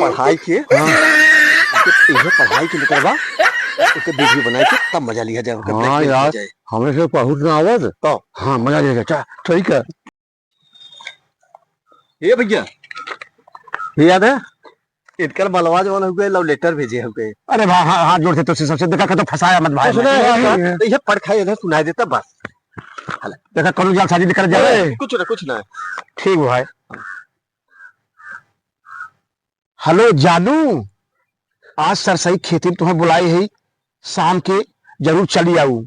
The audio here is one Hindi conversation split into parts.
पढ़ाई के पढ़ाई के निकलवा वीडियो बनाई के तब मजा लिया जाए। हाँ यार, हमें से बहुत ना आवत तो हाँ मजा लेगा। चा ठीक है ये भैया याद है इनकर बलवा जवान हो गए, लव लेटर भेजे हो गए। अरे भाई हाथ जोड़ते तो सबसे देखा कर तो फंसाया मत भाई। ये पढ़ खाई इधर सुनाई देता बस। देखा करू जाल शादी कर जाए कुछ ना ठीक भाई। हेलो जानू, आज सरसई खेती में तुम्हें बुलाई है, शाम के जरूर चली आऊ।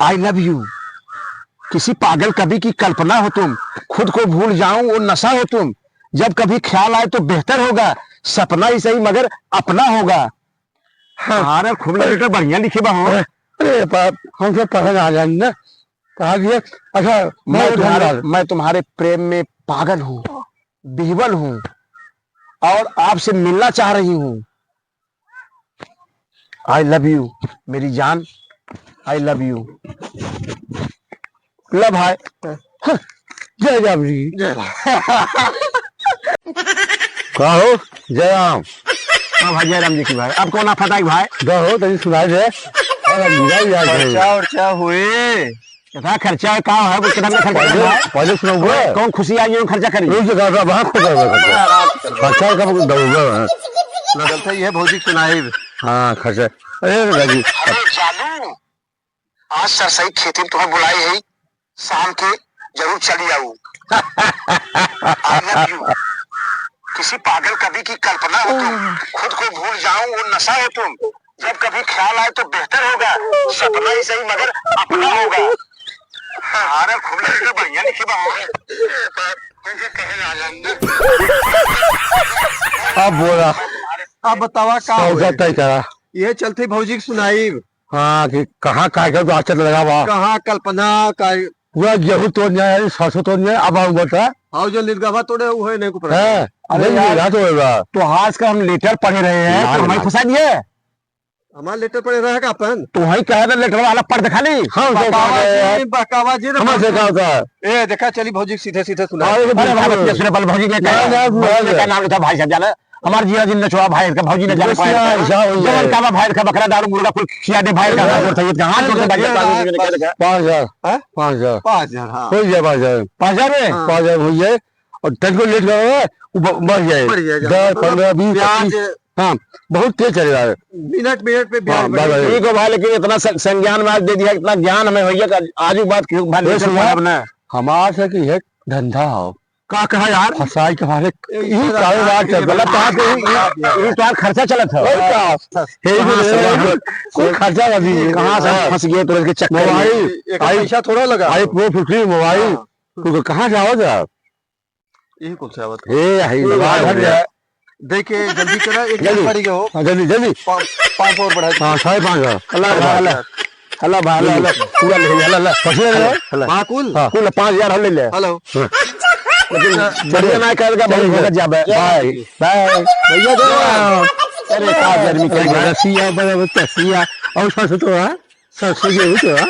I love you. किसी पागल कवि की कल्पना हो तुम, खुद को भूल जाऊं वो नशा हो तुम। जब कभी ख्याल आए तो बेहतर होगा, सपना ही सही मगर अपना होगा। हाँ खूब लेटर बढ़िया लिखे बा हो। अरे बाप हम सब पढ़ने आ जाएंगे। कहा दिया अच्छा मैं तुम्हारे प्रेम में पागल हूँ, बिहवल हूँ और आपसे मिलना चाह रही हूँ। आई लव यू मेरी जान, आई लव यू। लव है। जय राम जी। कहो जय राम। हाँ भाई जय राम जी की भाई। अब कौन आप फटाई भाई हो तो सुनाई दे। खर्चा हुए कितना खर्चा कहाँ है वो कितना खर्चा पहले सुना कौन खुशी आई है खर्चा करी खर्चा लगता है भौजी सुनाई। हाँ खर्चा। अरे जानू, आज सरसई खेती में तुम्हें बुलाई है, शाम के जरूर चली आऊ। किसी पागल कवि की कल्पना हो तुम, खुद को भूल जाऊं वो नशा हो तुम। जब कभी ख्याल आए तो बेहतर होगा, सपना ही सही मगर अपना होगा। अरे खूब लगे बढ़िया लिखी अब बोला अब बतावा करा ये चलते भौजी की सुनाई। हाँ कि कहाँ कार्यक्रम तो अच्छा लगा वहाँ कहाँ कल्पना का पूरा गेहूं तोड़ जाए सरसों तोड़ जाए। अब आऊंगा था हाँ जो निर्गवा तोड़े वो है नहीं को है। अरे यार तो आज का हम लेटर पढ़े रहे हैं तो हमें फंसा दिए। हमारा लेटर पढ़े रहा का अपन तो वही कह रहे लेटर वाला पढ़ दिखा ली। बकावा जी हमसे क्या होता है। ए देखा चली भौजी सीधे सीधे सुना। भौजी ने क्या नाम था भाई साहब जाना हमारे जिया जिन नचवा भाई का भौजी ने जाना जवन का भाई का बकरा दारू मुर्गा कुल खिया दे भाई का हाथ जोड़ के 5000 5000 5000 हाँ हो जाए 5000 5000 हो जाए और तक को लेट करो बढ़ जाए 10 15 20 25। हाँ बहुत तेज चल रहा है मिनट पे ठीक है भाई। लेकिन इतना संज्ञान में आज दे दिया, इतना ज्ञान हमें भैया का आज बात हमारे से की है धंधा हो का कहा यार फसाई के हमारे कारोबार चल तो खर्चा चला था कोई खर्चा अभी कहाँ से फंस गए तो इसके चक्कर मोबाइल पैसा थोड़ा लगा आई प्रो 50 मोबाइल कहाँ से आवत है यही कुछ आवत देखिए जल्दी करा एक पड़ी गए हो जल्दी 500 और बढ़ा। हाँ 5.5 अल्लाह भाई पूरा ले अल्लाह माकुल कुल 5000 हम ले ले। हेलो लेकिन बढ़िया ना करेगा बहुत जाबे बाय बाय भैया दो। अरे का गर्मी का रसिया बड़ा तसिया और सरसों तो है सरसों गेहूं तो है।